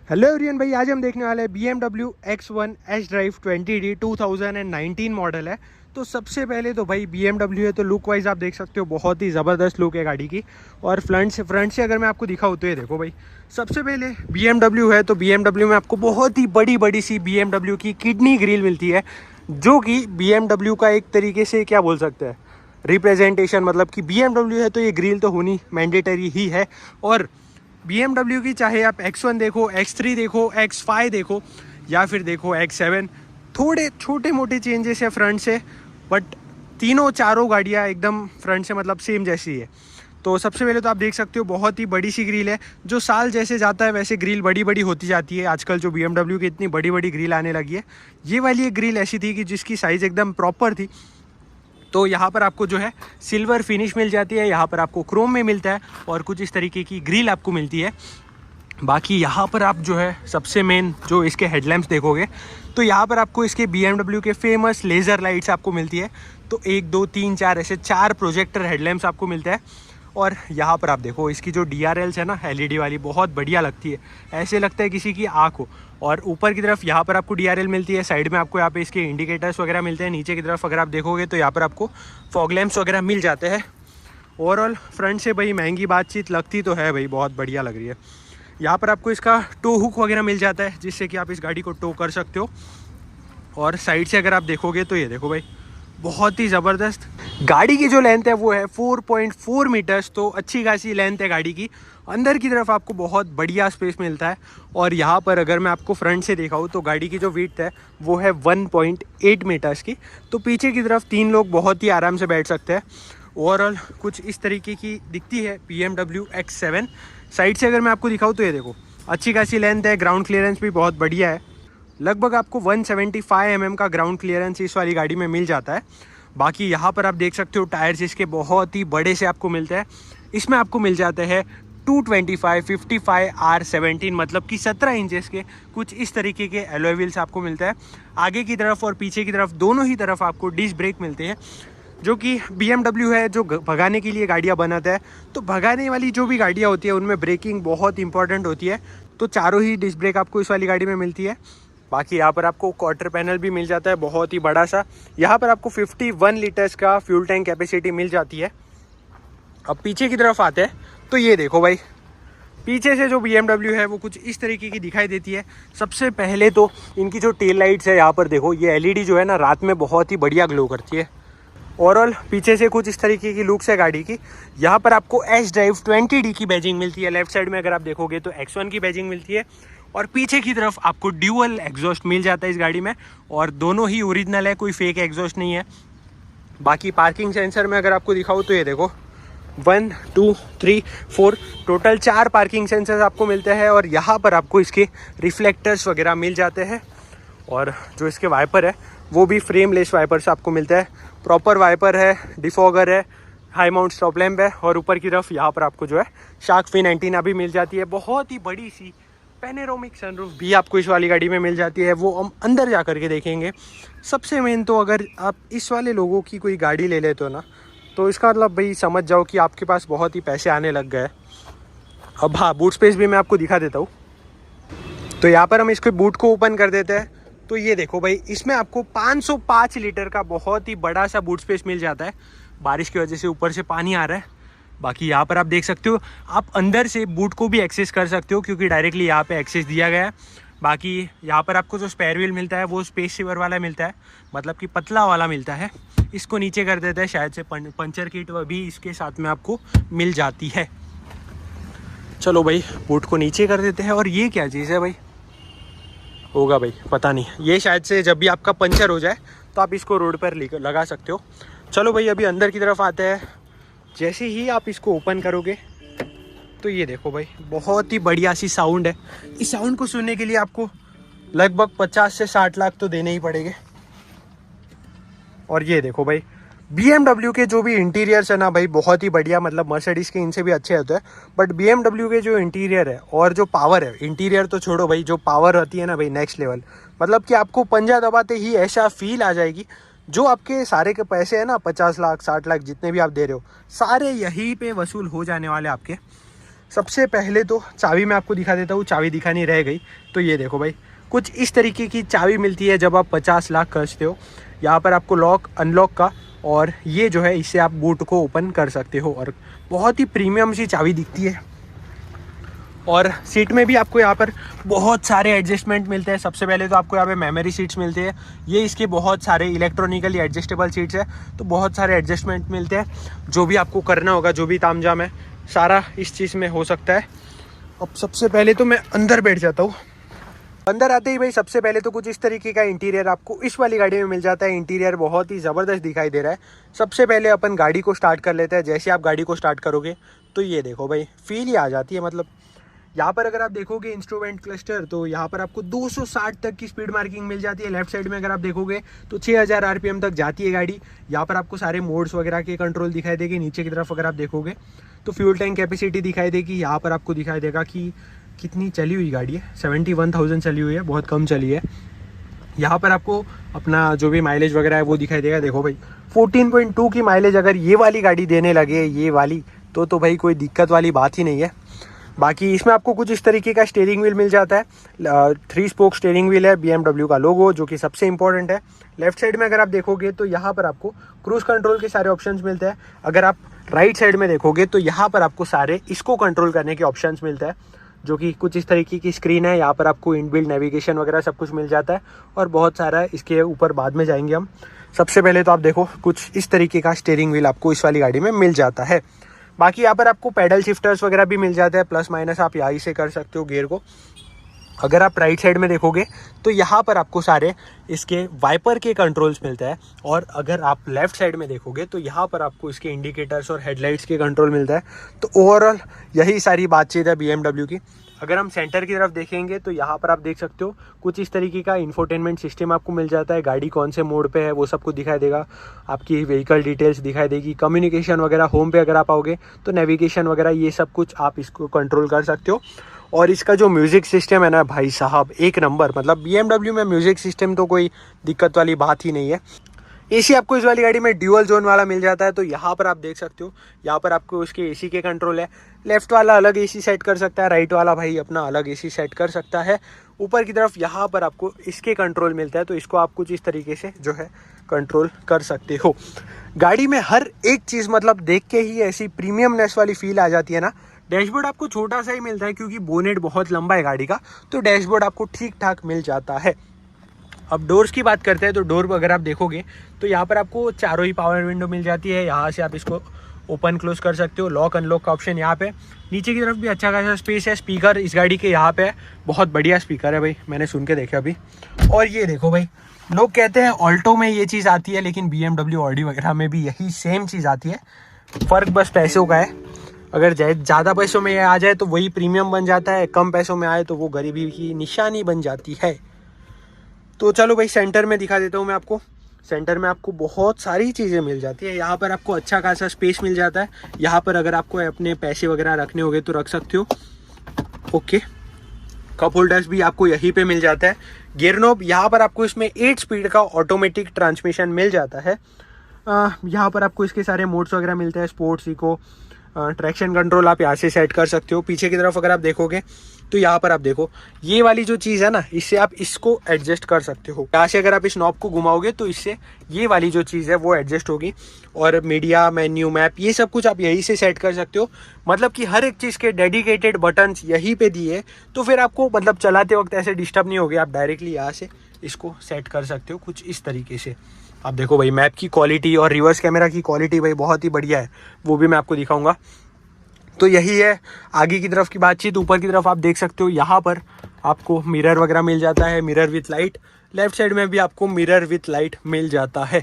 Hello everyone भाई, आज हम देखने वाले हैं BMW X1 S drive 20D 2019 model है। तो सबसे पहले तो भाई BMW है तो लुक वाइज आप देख सकते हो, बहुत ही ज़बरदस्त लुक है गाड़ी की। और फ्रंट से अगर मैं आपको दिखाऊँ तो ये देखो भाई, सबसे पहले BMW है तो BMW में आपको बहुत ही बड़ी बड़ी सी BMW की किडनी ग्रिल मिलती है, जो कि BMW का एक तरीके से क्या बोल सकते हैं रिप्रेजेंटेशन, मतलब कि BMW है तो ये ग्रिल तो होनी मैंडेटरी ही है। और BMW की चाहे आप X1 देखो, X3 देखो, X5 देखो या फिर देखो X7, थोड़े छोटे मोटे चेंजेस है फ्रंट से, बट तीनों चारों गाड़ियाँ एकदम फ्रंट से मतलब सेम जैसी है। तो सबसे पहले तो आप देख सकते हो बहुत ही बड़ी सी ग्रिल है, जो साल जैसे जाता है वैसे ग्रिल बड़ी बड़ी होती जाती है। आजकल जो BMW की इतनी बड़ी बड़ी ग्रिल आने लगी है, ये वाली एक ग्रिल ऐसी थी कि जिसकी साइज़ एकदम प्रॉपर थी। तो यहाँ पर आपको जो है सिल्वर फिनिश मिल जाती है, यहाँ पर आपको क्रोम में मिलता है और कुछ इस तरीके की ग्रिल आपको मिलती है। बाकी यहाँ पर आप जो है सबसे मेन जो इसके हेडलैम्प्स देखोगे तो यहाँ पर आपको इसके BMW के फेमस लेज़र लाइट्स आपको मिलती है। तो 1 2 3 4 ऐसे 4 प्रोजेक्टर हेडलैम्प्स आपको मिलते हैं। और यहाँ पर आप देखो इसकी जो DRLs है ना, LED वाली, बहुत बढ़िया लगती है, ऐसे लगता है किसी की आँख हो। और ऊपर की तरफ यहाँ पर आपको DRL मिलती है, साइड में आपको यहाँ पे इसके इंडिकेटर्स वगैरह मिलते हैं। नीचे की तरफ अगर आप देखोगे तो यहाँ पर आपको फॉग लैंप्स वगैरह मिल जाते हैं। ओवरऑल फ्रंट से भाई महंगी बातचीत लगती तो है भाई, बहुत बढ़िया लग रही है। यहाँ पर आपको इसका टो हुक वगैरह मिल जाता है, जिससे कि आप इस गाड़ी को टो कर सकते हो। और साइड से अगर आप देखोगे तो ये देखो भाई, बहुत ही ज़बरदस्त गाड़ी की जो लेंथ है वो है 4.4 मीटर्स, तो अच्छी खासी लेंथ है गाड़ी की। अंदर की तरफ आपको बहुत बढ़िया स्पेस मिलता है। और यहाँ पर अगर मैं आपको फ्रंट से दिखाऊँ तो गाड़ी की जो विड्थ है वो है 1.8 मीटर्स की। तो पीछे की तरफ 3 लोग बहुत ही आराम से बैठ सकते हैं। ओवरऑल कुछ इस तरीके की दिखती है BMW X7। साइड से अगर मैं आपको दिखाऊँ तो ये देखो, अच्छी खासी लेंथ है, ग्राउंड क्लियरेंस भी बहुत बढ़िया है। लगभग आपको 175 mm का ग्राउंड क्लियरेंस इस वाली गाड़ी में मिल जाता है। बाकी यहाँ पर आप देख सकते हो टायर्स इसके बहुत ही बड़े से आपको मिलते हैं। इसमें आपको मिल जाते हैं 225 55 R17, मतलब कि 17 इंचेस के कुछ इस तरीके के एलॉय व्हील्स आपको मिलते हैं। आगे की तरफ और पीछे की तरफ दोनों ही तरफ आपको डिस्क ब्रेक मिलते हैं, जो कि BMW है जो भगाने के लिए गाड़ियाँ बनाता है। तो भगाने वाली जो भी गाड़ियाँ होती है उनमें ब्रेकिंग बहुत इंपॉर्टेंट होती है। तो चारों ही डिस्क ब्रेक आपको इस वाली गाड़ी में मिलती है। बाकी यहाँ पर आपको क्वार्टर पैनल भी मिल जाता है, बहुत ही बड़ा सा। यहाँ पर आपको 51 लीटर्स का फ्यूल टैंक कैपेसिटी मिल जाती है। अब पीछे की तरफ आते हैं तो ये देखो भाई, पीछे से जो BMW है वो कुछ इस तरीके की दिखाई देती है। सबसे पहले तो इनकी जो टेल लाइट्स है, यहाँ पर देखो ये LED जो है ना, रात में बहुत ही बढ़िया ग्लो करती है। ओवरऑल पीछे से कुछ इस तरीके की लुक्स है गाड़ी की। यहाँ पर आपको S ड्राइव 20D की बैजिंग मिलती है। लेफ्ट साइड में अगर आप देखोगे तो X1 की बैजिंग मिलती है। और पीछे की तरफ आपको ड्यूअल एग्जॉस्ट मिल जाता है इस गाड़ी में, और दोनों ही ओरिजिनल है, कोई फेक एग्जॉस्ट नहीं है। बाकी पार्किंग सेंसर में अगर आपको दिखाऊँ तो ये देखो 1 2 3 4 टोटल 4 पार्किंग सेंसर्स आपको मिलते हैं। और यहाँ पर आपको इसके रिफ्लेक्टर्स वगैरह मिल जाते हैं। और जो इसके वाइपर है वो भी फ्रेमलेस वाइपर्स आपको मिलता है। प्रॉपर वाइपर है, डिफॉगर है, हाई माउंट स्टॉप लैम्प है। और ऊपर की तरफ यहाँ पर आपको जो है शार्क फिन एंटीना भी मिल जाती है। बहुत ही बड़ी सी पैनोरामिक सनरूफ भी आपको इस वाली गाड़ी में मिल जाती है, वो हम अंदर जा कर के देखेंगे। सबसे मेन तो अगर आप इस वाले लोगों की कोई गाड़ी ले लेते हो ना, तो इसका मतलब भाई समझ जाओ कि आपके पास बहुत ही पैसे आने लग गए। अब हाँ, बूट स्पेस भी मैं आपको दिखा देता हूँ। तो यहाँ पर हम इसके बूट को ओपन कर देते हैं तो ये देखो भाई, इसमें आपको 505 लीटर का बहुत ही बड़ा सा बूट स्पेस मिल जाता है। बारिश की वजह से ऊपर से पानी आ रहा है। बाकी यहाँ पर आप देख सकते हो, आप अंदर से बूट को भी एक्सेस कर सकते हो, क्योंकि डायरेक्टली यहाँ पे एक्सेस दिया गया है। बाकी यहाँ पर आपको जो स्पेयर व्हील मिलता है वो स्पेस सेवर वाला मिलता है, मतलब कि पतला वाला मिलता है। इसको नीचे कर देते हैं, शायद से पंचर किट भी इसके साथ में आपको मिल जाती है। चलो भाई, बूट को नीचे कर देते हैं। और ये क्या चीज़ है भाई, होगा भाई पता नहीं, ये शायद से जब भी आपका पंचर हो जाए तो आप इसको रोड पर लगा सकते हो। चलो भाई, अभी अंदर की तरफ आते हैं। जैसे ही आप इसको ओपन करोगे तो ये देखो भाई, बहुत ही बढ़िया सी साउंड है। इस साउंड को सुनने के लिए आपको लगभग 50 से 60 लाख तो देने ही पड़ेंगे। और ये देखो भाई, BMW के जो भी इंटीरियर्स है ना भाई, बहुत ही बढ़िया, मतलब मर्सिडीज़ के इनसे भी अच्छे होते हैं। बट BMW के जो इंटीरियर है और जो पावर है, इंटीरियर तो छोड़ो भाई, जो पावर होती है ना भाई, नेक्स्ट लेवल। मतलब कि आपको पंजा दबाते ही ऐसा फील आ जाएगी, जो आपके सारे के पैसे हैं ना, 50 लाख 60 लाख जितने भी आप दे रहे हो, सारे यहीं पे वसूल हो जाने वाले आपके। सबसे पहले तो चाबी मैं आपको दिखा देता हूँ, चाबी दिखानी रह गई। तो ये देखो भाई, कुछ इस तरीके की चाबी मिलती है जब आप 50 लाख खर्चते हो। यहाँ पर आपको लॉक अनलॉक का, और ये जो है इससे आप बूट को ओपन कर सकते हो, और बहुत ही प्रीमियम सी चाबी दिखती है। और सीट में भी आपको यहाँ पर बहुत सारे एडजस्टमेंट मिलते हैं। सबसे पहले तो आपको यहाँ पे मेमोरी सीट्स मिलते हैं, ये इसके बहुत सारे इलेक्ट्रॉनिकली एडजस्टेबल सीट्स है, तो बहुत सारे एडजस्टमेंट मिलते हैं। जो भी आपको करना होगा, जो भी तामझाम है, सारा इस चीज़ में हो सकता है। अब सबसे पहले तो मैं अंदर बैठ जाता हूँ। अंदर आते ही भाई सबसे पहले तो कुछ इस तरीके का इंटीरियर आपको इस वाली गाड़ी में मिल जाता है। इंटीरियर बहुत ही ज़बरदस्त दिखाई दे रहा है। सबसे पहले अपन गाड़ी को स्टार्ट कर लेते हैं। जैसे आप गाड़ी को स्टार्ट करोगे तो ये देखो भाई, फील ही आ जाती है। मतलब यहाँ पर अगर आप देखोगे इंस्ट्रूमेंट क्लस्टर, तो यहाँ पर आपको 260 तक की स्पीड मार्किंग मिल जाती है। लेफ्ट साइड में अगर आप देखोगे तो 6000 RPM तक जाती है गाड़ी। यहाँ पर आपको सारे मोड्स वगैरह के कंट्रोल दिखाई देगी। नीचे की तरफ अगर आप देखोगे तो फ्यूल टैंक कैपेसिटी दिखाई देगी। यहाँ पर आपको दिखाई देगा कि कितनी चली हुई गाड़ी है, 71,000 चली हुई है, बहुत कम चली है। यहाँ पर आपको अपना जो भी माइलेज वगैरह है वो दिखाई देगा। देखो भाई 14.2 की माइलेज अगर ये वाली गाड़ी देने लगे, ये वाली, तो भाई कोई दिक्कत वाली बात ही नहीं है। बाकी इसमें आपको कुछ इस तरीके का स्टीयरिंग व्हील मिल जाता है। 3 स्पोक स्टीयरिंग व्हील है, BMW का लोगो, जो कि सबसे इंपॉर्टेंट है। लेफ्ट साइड में अगर आप देखोगे तो यहाँ पर आपको क्रूज कंट्रोल के सारे ऑप्शंस मिलते हैं। अगर आप राइट साइड में देखोगे तो यहाँ पर आपको सारे इसको कंट्रोल करने के ऑप्शंस मिलते हैं, जो कि कुछ इस तरीके की स्क्रीन है। यहाँ पर आपको इनबिल्ट नेविगेशन वगैरह सब कुछ मिल जाता है, और बहुत सारा है। इसके ऊपर बाद में जाएंगे हम। सबसे पहले तो आप देखो कुछ इस तरीके का स्टीयरिंग व्हील आपको इस वाली गाड़ी में मिल जाता है। बाकी यहाँ पर आपको पैडल शिफ्टर्स वगैरह भी मिल जाते हैं, प्लस माइनस आप यहीं से कर सकते हो गियर को। अगर आप राइट साइड में देखोगे तो यहाँ पर आपको सारे इसके वाइपर के कंट्रोल्स मिलते हैं, और अगर आप लेफ्ट साइड में देखोगे तो यहाँ पर आपको इसके इंडिकेटर्स और हेडलाइट्स के कंट्रोल मिलता है। तो ओवरऑल यही सारी बातचीत है BMW की। अगर हम सेंटर की तरफ देखेंगे तो यहाँ पर आप देख सकते हो कुछ इस तरीके का इंफोटेनमेंट सिस्टम आपको मिल जाता है। गाड़ी कौन से मोड पे है वो सब कुछ दिखाई देगा, आपकी व्हीकल डिटेल्स दिखाई देगी, कम्युनिकेशन वगैरह। होम पे अगर आप आओगे तो नेविगेशन वगैरह ये सब कुछ आप इसको कंट्रोल कर सकते हो। और इसका जो म्यूज़िक सिस्टम है ना भाई साहब, एक नंबर। मतलब BMW में म्यूज़िक सिस्टम तो कोई दिक्कत वाली बात ही नहीं है। AC आपको इस वाली गाड़ी में ड्यूअल जोन वाला मिल जाता है। तो यहाँ पर आप देख सकते हो, यहाँ पर आपको उसके AC के कंट्रोल है। लेफ्ट वाला अलग AC सेट कर सकता है, राइट वाला भाई अपना अलग AC सेट कर सकता है। ऊपर की तरफ यहाँ पर आपको इसके कंट्रोल मिलता है, तो इसको आप कुछ इस तरीके से जो है कंट्रोल कर सकते हो। गाड़ी में हर एक चीज़ मतलब देख के ही ऐसी प्रीमियमनेस वाली फील आ जाती है ना। डैशबोर्ड आपको छोटा सा ही मिलता है क्योंकि बोनेट बहुत लंबा है गाड़ी का, तो डैशबोर्ड आपको ठीक ठाक मिल जाता है। अब डोर्स की बात करते हैं तो डोर अगर आप देखोगे तो यहाँ पर आपको चारों ही पावर विंडो मिल जाती है। यहाँ से आप इसको ओपन क्लोज कर सकते हो। लॉक अनलॉक का ऑप्शन यहाँ पे। नीचे की तरफ भी अच्छा खासा स्पेस है। स्पीकर इस गाड़ी के यहाँ पे है, बहुत बढ़िया स्पीकर है भाई, मैंने सुन के देखा अभी। और ये देखो भाई, लोग कहते हैं ऑल्टो में ये चीज़ आती है, लेकिन BMW ऑडी वगैरह में भी यही सेम चीज़ आती है। फ़र्क बस पैसों का है। अगर ज़्यादा पैसों में आ जाए तो वही प्रीमियम बन जाता है, कम पैसों में आए तो वो गरीबी की निशानी बन जाती है। तो चलो भाई सेंटर में दिखा देता हूँ मैं आपको। सेंटर में आपको बहुत सारी चीज़ें मिल जाती है। यहाँ पर आपको अच्छा खासा स्पेस मिल जाता है। यहाँ पर अगर आपको अपने पैसे वगैरह रखने होंगे तो रख सकते हो। ओके, कप होल्डर्स भी आपको यहीं पे मिल जाता है। गियर नॉब यहाँ पर आपको इसमें 8 स्पीड का ऑटोमेटिक ट्रांसमिशन मिल जाता है। यहाँ पर आपको इसके सारे मोड्स वगैरह मिलते हैं। स्पोर्ट्स, इको, ट्रैक्शन कंट्रोल आप यहाँ से सेट कर सकते हो। पीछे की तरफ अगर आप देखोगे तो यहाँ पर आप देखो ये वाली जो चीज़ है ना, इससे आप इसको एडजस्ट कर सकते हो। यहाँ से अगर आप इस नॉब को घुमाओगे तो इससे ये वाली जो चीज़ है वो एडजस्ट होगी। और मीडिया, मेन्यू, मैप, ये सब कुछ आप यहीं से सेट कर सकते हो। मतलब कि हर एक चीज़ के डेडिकेटेड बटन्स यहीं पे दिए, तो फिर आपको मतलब चलाते वक्त ऐसे डिस्टर्ब नहीं होगी। आप डायरेक्टली यहाँ से इसको सेट कर सकते हो कुछ इस तरीके से। आप देखो भाई, मैप की क्वालिटी और रिवर्स कैमरा की क्वालिटी भाई बहुत ही बढ़िया है, वो भी मैं आपको दिखाऊंगा। तो यही है आगे की तरफ की बातचीत। ऊपर की तरफ आप देख सकते हो, यहाँ पर आपको मिरर वगैरह मिल जाता है, mirror with light. Left side में भी आपको मिरर विथ लाइट मिल जाता है।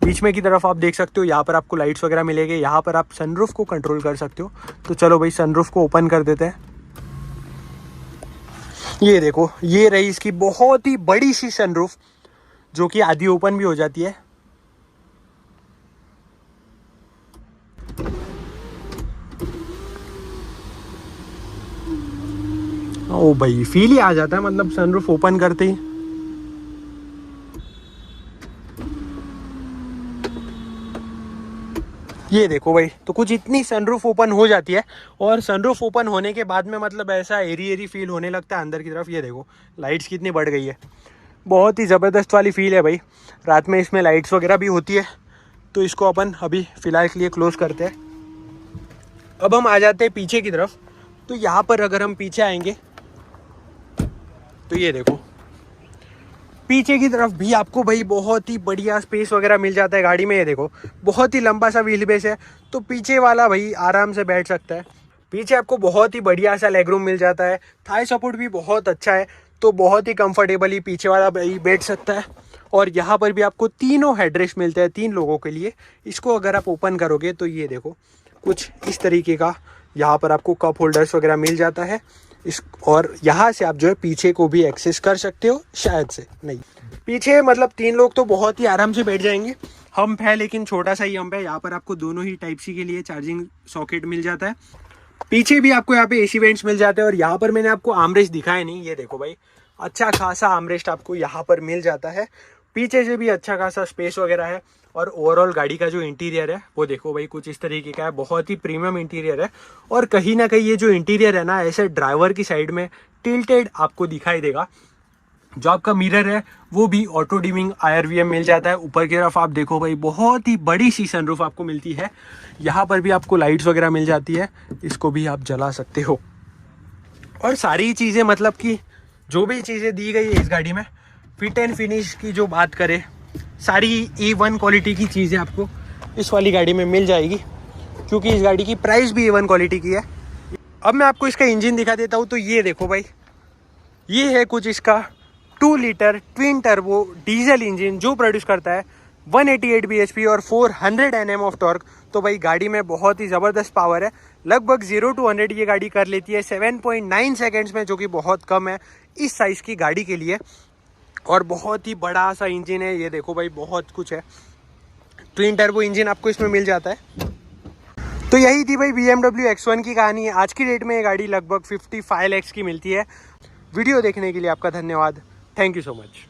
बीच में की तरफ आप देख सकते हो, यहाँ पर आपको लाइट्स वगैरह मिलेंगे। यहाँ पर आप सनरूफ को कंट्रोल कर सकते हो। तो चलो भाई सनरूफ को ओपन कर देते हैं। ये देखो, ये रही इसकी बहुत ही बड़ी सी सनरूफ, जो कि आधी ओपन भी हो जाती है। ओ भाई, फील ही आ जाता है मतलब सनरूफ ओपन करते ही। ये देखो भाई, तो कुछ इतनी सनरूफ ओपन हो जाती है और सनरूफ ओपन होने के बाद में मतलब ऐसा एरी एरी फील होने लगता है अंदर की तरफ। ये देखो लाइट्स कितनी बढ़ गई है, बहुत ही ज़बरदस्त वाली फील है भाई। रात में इसमें लाइट्स वगैरह भी होती है। तो इसको अपन अभी फ़िलहाल के लिए क्लोज़ करते हैं। अब हम आ जाते हैं पीछे की तरफ। तो यहाँ पर अगर हम पीछे आएंगे तो ये देखो पीछे की तरफ भी आपको भाई बहुत ही बढ़िया स्पेस वगैरह मिल जाता है गाड़ी में। ये देखो बहुत ही लंबा सा व्हील बेस है, तो पीछे वाला भाई आराम से बैठ सकता है। पीछे आपको बहुत ही बढ़िया सा लेग रूम मिल जाता है। थाई सपोर्ट भी बहुत अच्छा है, तो बहुत ही कंफर्टेबली पीछे वाला भाई बैठ सकता है। और यहाँ पर भी आपको तीनों हेडरेस्ट मिलते हैं 3 लोगों के लिए। इसको अगर आप ओपन करोगे तो ये देखो कुछ इस तरीके का यहाँ पर आपको कप होल्डर्स वगैरह मिल जाता है। और यहाँ से आप जो है पीछे को भी एक्सेस कर सकते हो, शायद से नहीं। पीछे मतलब 3 लोग तो बहुत ही आराम से बैठ जाएंगे। हम्प है लेकिन छोटा सा ही हम्प है। यहाँ पर आपको दोनों ही टाइप सी के लिए चार्जिंग सॉकेट मिल जाता है। पीछे भी आपको यहाँ पे एसी वेंट्स मिल जाते हैं। और यहाँ पर मैंने आपको आर्मरेस्ट दिखाया नहीं, ये देखो भाई अच्छा खासा आर्मरेस्ट आपको यहाँ पर मिल जाता है। पीछे से भी अच्छा खासा स्पेस वगैरह है। और ओवरऑल गाड़ी का जो इंटीरियर है वो देखो भाई कुछ इस तरीके का है, बहुत ही प्रीमियम इंटीरियर है। और कहीं ना कहीं ये जो इंटीरियर है ना, ऐसे ड्राइवर की साइड में टिल्टेड आपको दिखाई देगा। जो आपका मिरर है वो भी ऑटो डिमिंग IRVM मिल जाता है। ऊपर की तरफ आप देखो भाई बहुत ही बड़ी सी सनरूफ आपको मिलती है। यहाँ पर भी आपको लाइट्स वगैरह मिल जाती है, इसको भी आप जला सकते हो। और सारी चीज़ें मतलब कि जो भी चीज़ें दी गई है इस गाड़ी में, फिट एंड फिनिश की जो बात करें, सारी A1 क्वालिटी की चीज़ें आपको इस वाली गाड़ी में मिल जाएगी, क्योंकि इस गाड़ी की प्राइस भी A1 क्वालिटी की है। अब मैं आपको इसका इंजन दिखा देता हूँ। तो ये देखो भाई, ये है कुछ इसका 2 litre twin turbo diesel engine जो प्रोड्यूस करता है 188 bhp और 400 Nm ऑफ टॉर्क। तो भाई गाड़ी में बहुत ही ज़बरदस्त पावर है। लगभग 0 to 100 ये गाड़ी कर लेती है 7.9 सेकेंड्स में, जो कि बहुत कम है इस साइज़ की गाड़ी के लिए। और बहुत ही बड़ा सा इंजन है, ये देखो भाई बहुत कुछ है। ट्विन टर्बो इंजन आपको इसमें मिल जाता है। तो यही थी भाई BMW X1 की कहानी है। आज की डेट में ये गाड़ी लगभग 55 lakhs की मिलती है। वीडियो देखने के लिए आपका धन्यवाद। Thank you so much.